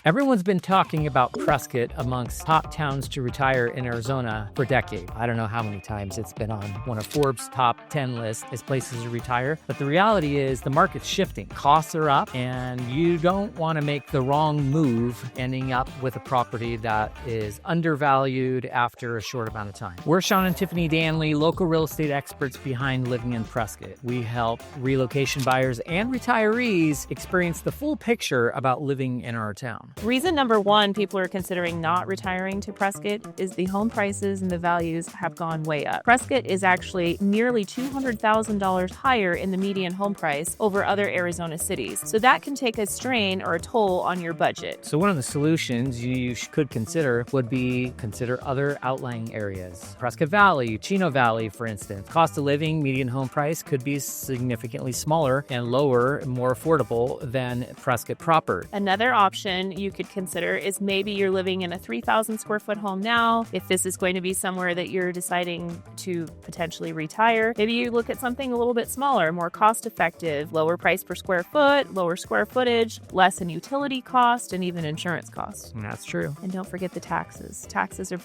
Everyone's been talking about Prescott amongst top towns to retire in Arizona for decades. I don't know how many times it's been on one of Forbes' top 10 lists as places to retire, but the reality is the market's shifting. Costs are up, and you don't want to make the wrong move ending up with a property that is undervalued after a short amount of time. We're Shawn and Tiffany Danley, local real estate experts behind living in Prescott. We help relocation buyers and retirees experience the full picture about living in our town. Reason number one people are considering not retiring to Prescott is the home prices and the values have gone way up. Prescott is actually nearly $200,000 higher in the median home price over other Arizona cities. So that can take a strain or a toll on your budget. So one of the solutions you could consider would be consider other outlying areas. Prescott Valley, Chino Valley, for instance. Cost of living, median home price could be significantly smaller and lower, more affordable than Prescott proper. Another option you could consider is maybe you're living in a 3,000 square foot home now. If this is going to be somewhere that you're deciding to potentially retire, maybe you look at something a little bit smaller, more cost effective, lower price per square foot, lower square footage, less in utility cost, and even insurance cost. That's true. And don't forget the taxes. Taxes are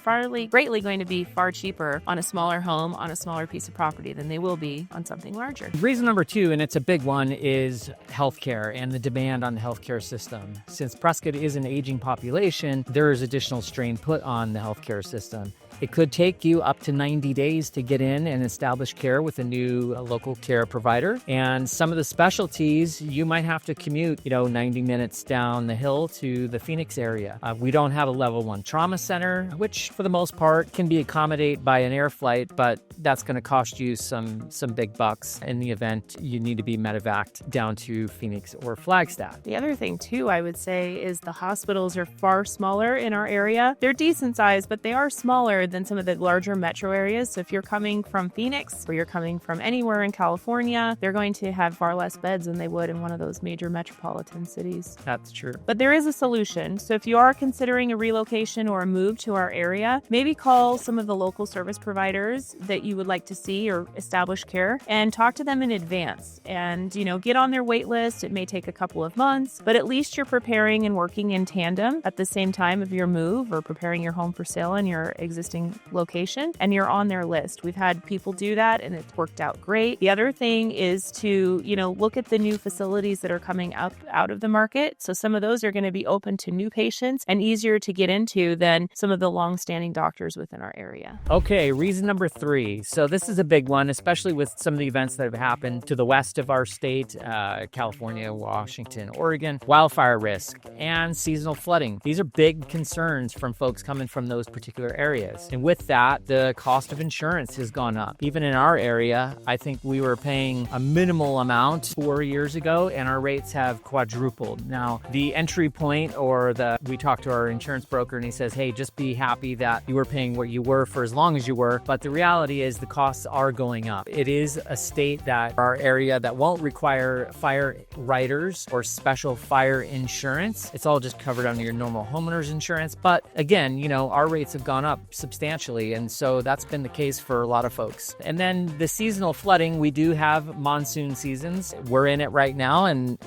greatly going to be far cheaper on a smaller home, on a smaller piece of property than they will be on something larger. Reason number two, and it's a big one, is healthcare and the demand on the healthcare system. Since Prescott is an aging population, there is additional strain put on the healthcare system. It could take you up to 90 days to get in and establish care with a new local care provider. And some of the specialties, you might have to commute, 90 minutes down the hill to the Phoenix area. We don't have a level 1 trauma center, which for the most part can be accommodated by an air flight, but that's going to cost you some big bucks in the event you need to be medevaced down to Phoenix or Flagstaff. The other thing too, I would say, is the hospitals are far smaller in our area. They're decent sized, but they are smaller than some of the larger metro areas. So if you're coming from Phoenix or you're coming from anywhere in California, they're going to have far less beds than they would in one of those major metropolitan cities. That's true. But there is a solution. So if you are considering a relocation or a move to our area, maybe call some of the local service providers that you would like to see or establish care and talk to them in advance and, get on their wait list. It may take a couple of months, but at least you're preparing and working in tandem at the same time of your move or preparing your home for sale in your existing location, and you're on their list. We've had people do that and it's worked out great. The other thing is to, look at the new facilities that are coming up out of the market. So some of those are going to be open to new patients and easier to get into than some of the long-standing doctors within our area. Okay, reason number three. So this is a big one, especially with some of the events that have happened to the west of our state, California, Washington, Oregon, wildfire risk, and seasonal flooding. These are big concerns from folks coming from those particular areas. And with that, the cost of insurance has gone up. Even in our area, I think we were paying a minimal amount 4 years ago, and our rates have quadrupled. Now, the entry point we talked to our insurance broker and he says, hey, just be happy that you were paying what you were for as long as you were. But the reality is the costs are going up. It is a state our area that won't require fire riders or special fire insurance. It's all just covered under your normal homeowner's insurance. But again, our rates have gone up substantially. And so that's been the case for a lot of folks. And then the seasonal flooding, we do have monsoon seasons. We're in it right now and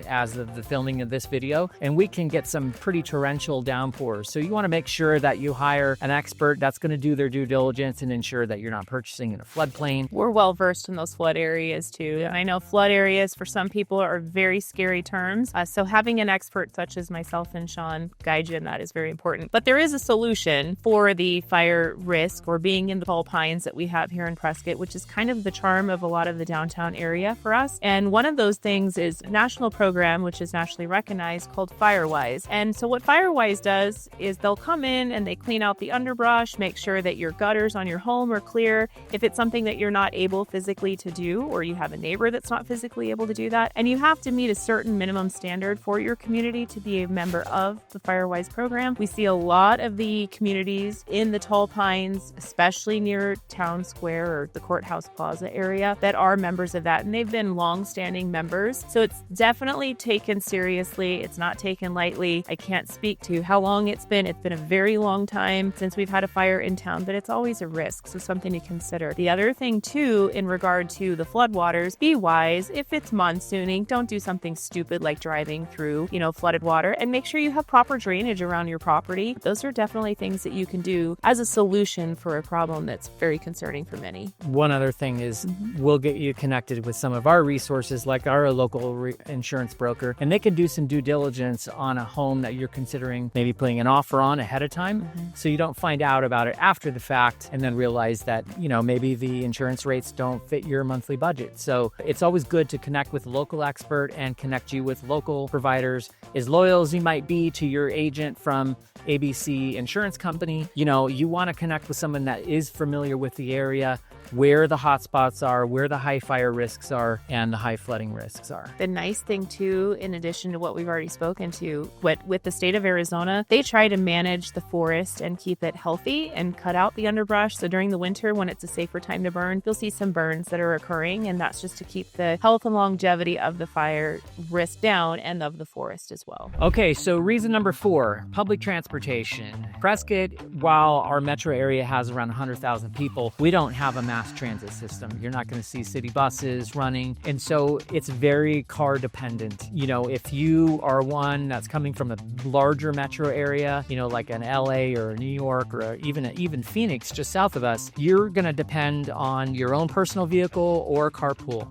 as of the filming of this video, and we can get some pretty torrential downpours. So you want to make sure that you hire an expert that's going to do their due diligence and ensure that you're not purchasing in a floodplain. We're well versed in those flood areas too. And I know flood areas for some people are very scary terms. So having an expert such as myself and Shawn guide you in that is very important. But there is a solution for the fire risk or being in the tall pines that we have here in Prescott, which is kind of the charm of a lot of the downtown area for us. And one of those things is a national program, which is nationally recognized, called FireWise. And so what FireWise does is they'll come in and they clean out the underbrush, make sure that your gutters on your home are clear. If it's something that you're not able physically to do, or you have a neighbor that's not physically able to do that, and you have to meet a certain minimum standard for your community to be a member of the FireWise program. We see a lot of the communities in the tall tall pines, especially near Town Square or the Courthouse Plaza area, that are members of that. And they've been long-standing members. So it's definitely taken seriously. It's not taken lightly. I can't speak to how long it's been. It's been a very long time since we've had a fire in town, but it's always a risk. So something to consider. The other thing too, in regard to the floodwaters, be wise. If it's monsooning, don't do something stupid like driving through, flooded water, and make sure you have proper drainage around your property. Those are definitely things that you can do as a solution for a problem that's very concerning for many. One other thing is we'll get you connected with some of our resources, like our local insurance broker, and they can do some due diligence on a home that you're considering maybe putting an offer on ahead of time, so you don't find out about it after the fact and then realize that, maybe the insurance rates don't fit your monthly budget. So it's always good to connect with a local expert and connect you with local providers. As loyal as you might be to your agent from ABC Insurance Company, you want to connect with someone that is familiar with the area, where the hotspots are, where the high fire risks are, and the high flooding risks are. The nice thing too, in addition to what we've already spoken to, with the state of Arizona, they try to manage the forest and keep it healthy and cut out the underbrush. So during the winter, when it's a safer time to burn, you'll see some burns that are occurring, and that's just to keep the health and longevity of the fire risk down and of the forest as well. Okay, so reason number 4, public transportation. Prescott, while our metro area has around 100,000 people, we don't have a mass transit system. You're not going to see city buses running. And so it's very car dependent. If you are one that's coming from a larger metro area, like an LA or New York or even Phoenix, just south of us, you're going to depend on your own personal vehicle or carpool.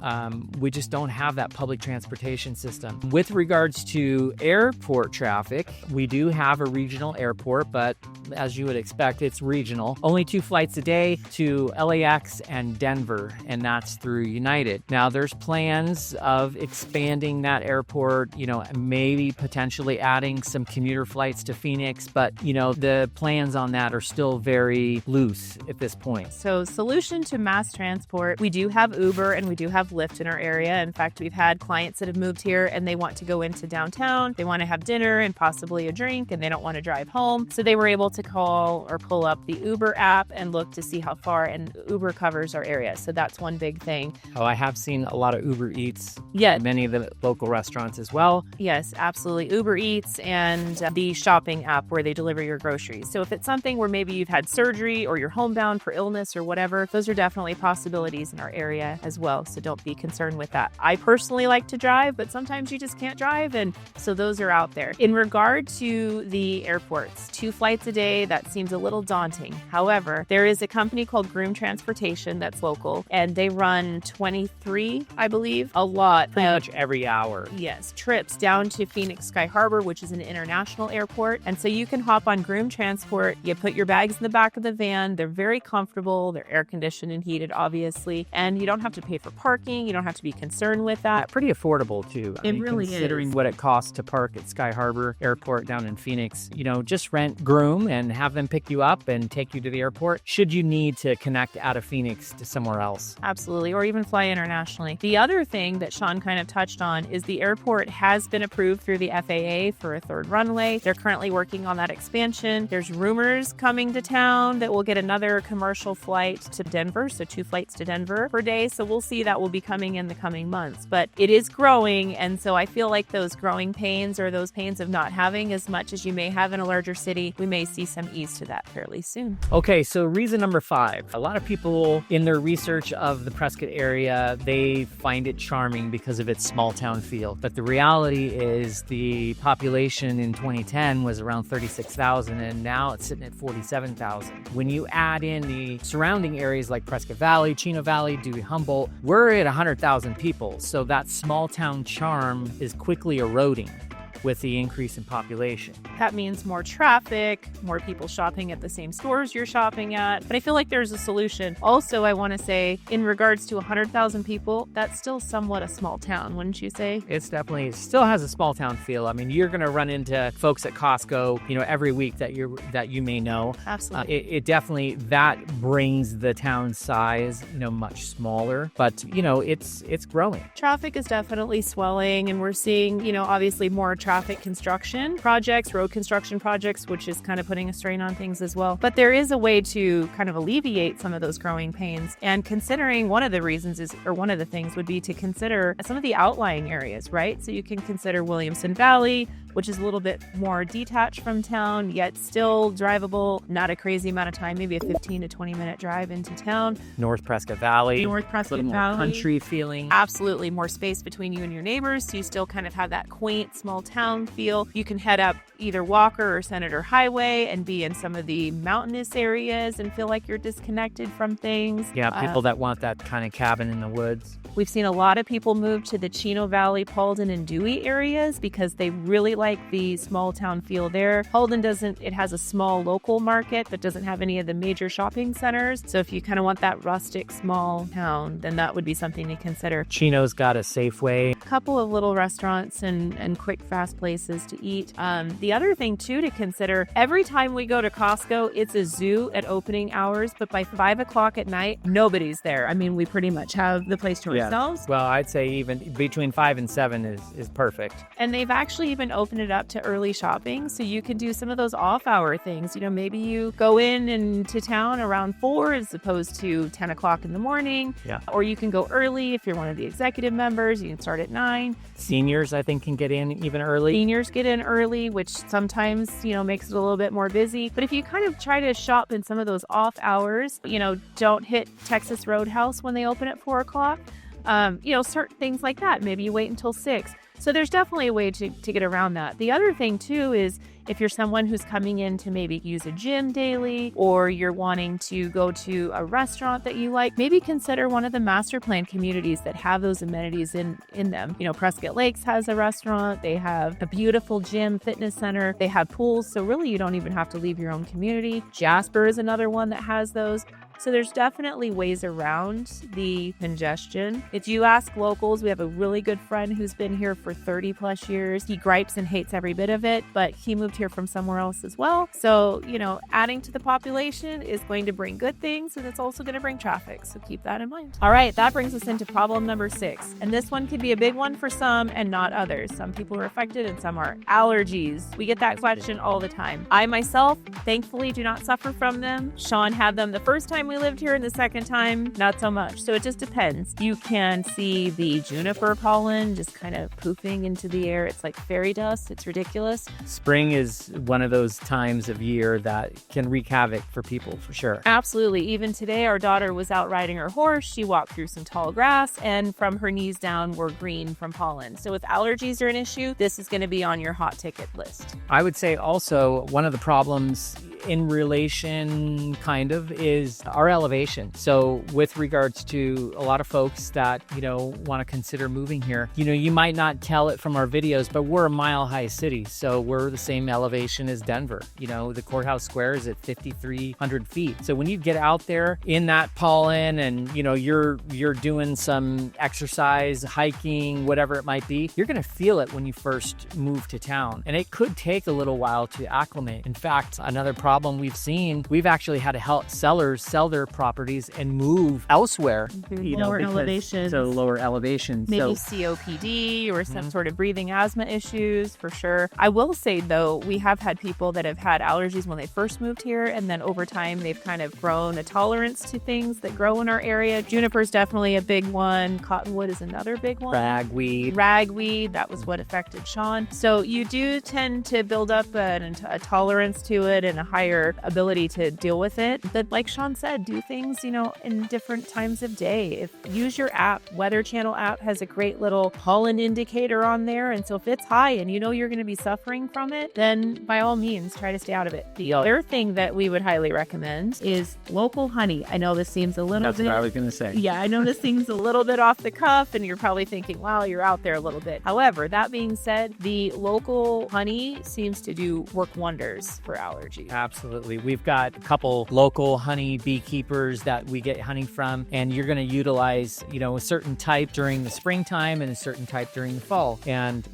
We just don't have that public transportation system. With regards to airport traffic, we do have a regional airport, but as you would expect, it's regional. Only 2 flights a day to LAX and Denver, and that's through United. Now, there's plans of expanding that airport, maybe potentially adding some commuter flights to Phoenix, but, the plans on that are still very loose at this point. So, solution to mass transport, we do have Uber and we do have Lyft in our area. In fact, we've had clients that have moved here and they want to go into downtown, they want to have dinner and possibly a drink, and they don't want to drive home. So they were able to call or pull up the Uber app and look to see how far, and Uber covers our area. So that's one big thing. Oh, I have seen a lot of Uber Eats. Yeah. Many of the local restaurants as well. Yes, absolutely. Uber Eats and the shopping app where they deliver your groceries. So if it's something where maybe you've had surgery or you're homebound for illness or whatever, those are definitely possibilities in our area as well. So don't be concerned with that. I personally like to drive, but sometimes you just can't drive. And so those are out there. In regard to the airports, 2 flights a day, that seems a little daunting. However, there is a company called Groom Transportation that's local, and they run 23, I believe, a lot. Pretty much every hour. Yes, trips down to Phoenix Sky Harbor, which is an international airport. And so you can hop on Groom Transport. You put your bags in the back of the van. They're very comfortable. They're air conditioned and heated, obviously. And you don't have to pay for parking. You don't have to be concerned with that. Pretty affordable, too. It really considering is. What it costs to park at Sky Harbor Airport down in Phoenix, just rent Groom and have them pick you up and take you to the airport should you need to connect out of Phoenix to somewhere else. Absolutely, or even fly internationally. The other thing that Shawn kind of touched on is the airport has been approved through the FAA for a 3rd runway. They're currently working on that expansion. There's rumors coming to town that we'll get another commercial flight to Denver, so 2 flights to Denver per day. So we'll see, that will be coming in the coming months. But it is growing, and so I feel like those growing pains or those pains of not having as much as you may have in a larger city, we may see some ease to that fairly soon. Okay, so reason number 5. A lot of people in their research of the Prescott area, they find it charming because of its small town feel. But the reality is the population in 2010 was around 36,000, and now it's sitting at 47,000. When you add in the surrounding areas like Prescott Valley, Chino Valley, Dewey Humboldt, we're at 100,000 people. So that small town charm is quickly eroding with the increase in population. That means more traffic, more people shopping at the same stores you're shopping at. But I feel like there's a solution. Also, I want to say, in regards to 100,000 people, that's still somewhat a small town, wouldn't you say? It's definitely, it still has a small town feel. I mean, you're going to run into folks at Costco, every week that you may know. Absolutely. It definitely, that brings the town size, much smaller, but it's growing. Traffic is definitely swelling, and we're seeing, obviously more traffic traffic construction projects, road construction projects, which is kind of putting a strain on things as well. But there is a way to kind of alleviate some of those growing pains. And considering one of the reasons is, or one of the things would be to consider some of the outlying areas, right? So you can consider Williamson Valley, which is a little bit more detached from town, yet still drivable, not a crazy amount of time, maybe a 15 to 20 minute drive into town. North Prescott Valley. North Prescott a little Valley. more country feeling. Absolutely. More space between you and your neighbors, so you still kind of have that quaint small town feel. You can head up either Walker or Senator Highway and be in some of the mountainous areas and feel like you're disconnected from things. Yeah, people that want that kind of cabin in the woods. We've seen a lot of people move to the Chino Valley, Paulden, and Dewey areas because they really like the small town feel there. Paulden it has a small local market that doesn't have any of the major shopping centers. So if you kind of want that rustic small town, then that would be something to consider. Chino's got a Safeway. A couple of little restaurants and quick, fast places to eat. The other thing, too, to consider, every time we go to Costco, it's a zoo at opening hours, but by 5 o'clock at night, nobody's there. I mean, we pretty much have the place to ourselves. Well, I'd say even between 5 and 7 is perfect. And they've actually even opened it up to early shopping, so you can do some of those off-hour things. You know, maybe you go into town around 4 as opposed to 10 o'clock in the morning. Yeah. Or you can go early if you're one of the executive members. You can start at 9. Seniors, I think, can get in even early. Seniors get in early, which sometimes, makes it a little bit more busy. But if you kind of try to shop in some of those off hours, don't hit Texas Roadhouse when they open at 4 o'clock. Certain things like that. Maybe you wait until 6. So there's definitely a way to get around that. The other thing, too, is if you're someone who's coming in to maybe use a gym daily, or you're wanting to go to a restaurant that you like, maybe consider one of the master plan communities that have those amenities in them. Prescott Lakes has a restaurant. They have a beautiful gym, fitness center. They have pools. So really, you don't even have to leave your own community. Jasper is another one that has those. So there's definitely ways around the congestion. If you ask locals, we have a really good friend who's been here for 30 plus years. He gripes and hates every bit of it, but he moved here from somewhere else as well. So, adding to the population is going to bring good things, and it's also going to bring traffic. So keep that in mind. All right, that brings us into problem number 6. And this one could be a big one for some and not others. Some people are affected and some aren't. Allergies. We get that question all the time. I myself, thankfully, do not suffer from them. Shawn had them the first time we lived here, and the second time, not so much. So it just depends. You can see the juniper pollen just kind of poofing into the air. It's like fairy dust. It's ridiculous. Spring is one of those times of year that can wreak havoc for people, for sure. Absolutely. Even today, our daughter was out riding her horse. She walked through some tall grass, and from her knees down were green from pollen. So if allergies are an issue, this is going to be on your hot ticket list. I would say also one of the problems in relation is our elevation. So with regards to a lot of folks that, want to consider moving here, you might not tell it from our videos, but we're a mile-high city. So we're the same elevation as Denver. The courthouse square is at 5,300 feet. So when you get out there in that pollen and, you're doing some exercise, hiking, whatever it might be, you're going to feel it when you first move to town. And it could take a little while to acclimate. In fact, another problem we've seen, we've actually had to help sellers sell their properties and move elsewhere. Lower elevations. So lower elevations. Maybe COPD or some sort of breathing asthma issues, for sure. I will say, though, we have had people that have had allergies when they first moved here, and then over time, they've kind of grown a tolerance to things that grow in our area. Juniper is definitely a big one. Cottonwood is another big one. Ragweed, that was what affected Shawn. So you do tend to build up a tolerance to it and a higher ability to deal with it. But like Shawn said, do things, in different times of day. Use your app. Weather Channel app has a great little pollen indicator on there. And so if it's high and you're going to be suffering from it, then by all means, try to stay out of it. The other thing that we would highly recommend is local honey. I know this seems a little bit... That's what I was going to say. Yeah, I know this seems a little bit off the cuff and you're probably thinking, wow, you're out there a little bit. However, that being said, the local honey seems to work wonders for allergies. Absolutely. We've got a couple local honey beekeepers that we get honey from, and you're going to utilize, a certain type during the springtime and a certain type during the fall. And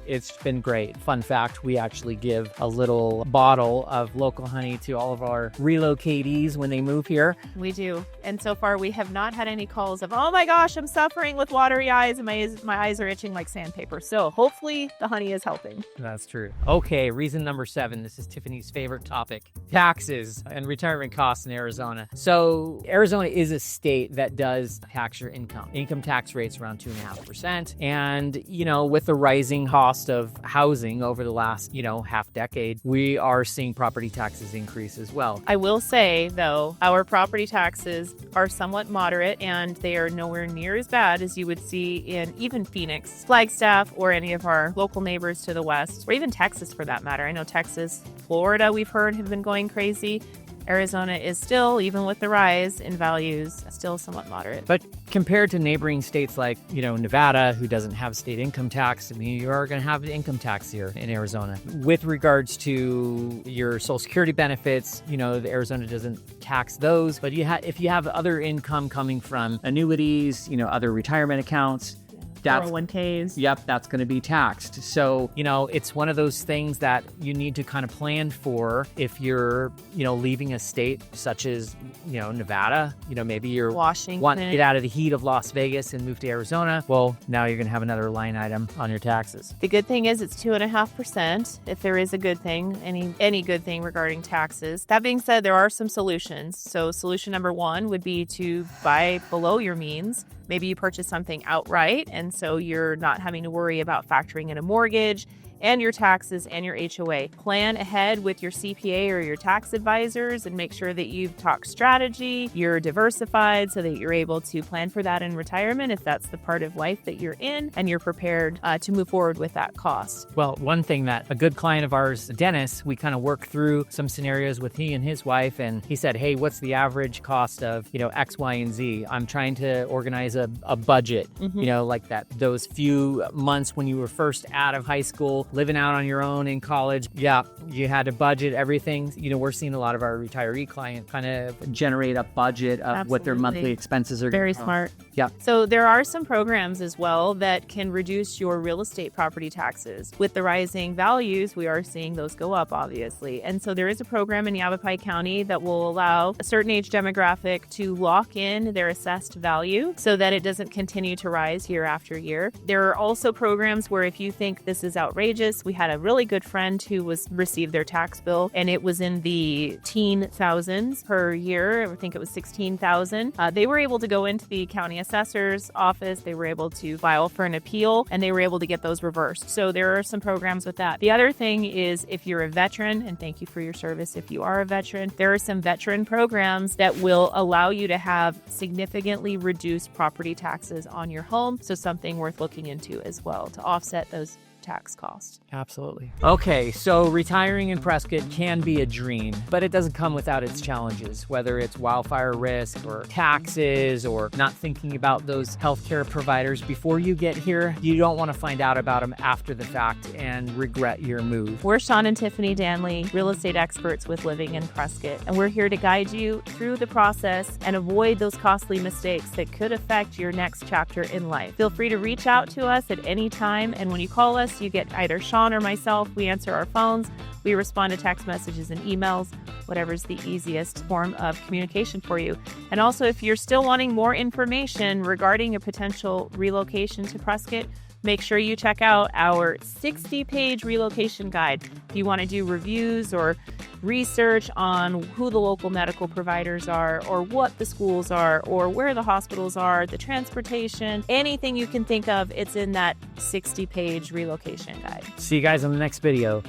it's been great. Fun fact, we actually give a little bottle of local honey to all of our relocatees when they move here. We do. And so far we have not had any calls of, oh my gosh, I'm suffering with watery eyes and my eyes are itching like sandpaper. So hopefully the honey is helping. That's true. Okay, reason number 7. This is Tiffany's favorite topic: taxes and retirement costs in Arizona. So Arizona is a state that does tax your income. Income tax rates around 2.5%. And, with the rising cost of housing over the last, half decade, we are seeing property taxes increase as well. I will say, though, our property taxes are somewhat moderate and they are nowhere near as bad as you would see in even Phoenix, Flagstaff, or any of our local neighbors to the west, or even Texas for that matter. I know Texas, Florida, we've heard have been going crazy. Arizona is still, even with the rise in values, still somewhat moderate. But compared to neighboring states like, Nevada, who doesn't have state income tax, you are going to have income tax here in Arizona. With regards to your Social Security benefits, the Arizona doesn't tax those. But if you have other income coming from annuities, other retirement accounts, 401ks. Yep, that's going to be taxed. So, it's one of those things that you need to kind of plan for if you're, leaving a state such as, Nevada. Maybe you're Washington. Want to get out of the heat of Las Vegas and move to Arizona. Well, now you're going to have another line item on your taxes. The good thing is it's 2.5%. If there is a good thing, any good thing regarding taxes. That being said, there are some solutions. So solution number 1 would be to buy below your means. Maybe you purchase something outright, and so you're not having to worry about factoring in a mortgage and your taxes and your HOA. Plan ahead with your CPA or your tax advisors and make sure that you've talked strategy, you're diversified so that you're able to plan for that in retirement if that's the part of life that you're in, and you're prepared to move forward with that cost. Well, one thing that a good client of ours, Dennis, we kind of worked through some scenarios with he and his wife, and he said, hey, what's the average cost of, X, Y, and Z? I'm trying to organize a budget, like that. Those few months when you were first out of high school, living out on your own in college, you had to budget everything. We're seeing a lot of our retiree clients kind of generate a budget of what their monthly expenses are. Very smart. Yeah. So there are some programs as well that can reduce your real estate property taxes. With the rising values, we are seeing those go up, obviously. And so there is a program in Yavapai County that will allow a certain age demographic to lock in their assessed value so that it doesn't continue to rise year after year. There are also programs where if you think this is outrageous, we had a really good friend who received their tax bill and it was in the teen thousands per year. I think it was 16,000. They were able to go into the county assessor's office. They were able to file for an appeal and they were able to get those reversed. So there are some programs with that. The other thing is if you're a veteran, and thank you for your service if you are a veteran, there are some veteran programs that will allow you to have significantly reduced property taxes on your home. So something worth looking into as well to offset those tax costs. Absolutely. Okay, so retiring in Prescott can be a dream, but it doesn't come without its challenges, whether it's wildfire risk or taxes or not thinking about those healthcare providers before you get here. You don't want to find out about them after the fact and regret your move. We're Shawn and Tiffany Danley, real estate experts with Living in Prescott, and we're here to guide you through the process and avoid those costly mistakes that could affect your next chapter in life. Feel free to reach out to us at any time, and when you call us, you get either Shawn or myself. We answer our phones. We respond to text messages and emails, whatever's the easiest form of communication for you. And also, if you're still wanting more information regarding a potential relocation to Prescott, make sure you check out our 60-page relocation guide. If you want to do reviews or research on who the local medical providers are or what the schools are or where the hospitals are, the transportation, anything you can think of, it's in that 60-page relocation guide. See you guys on the next video.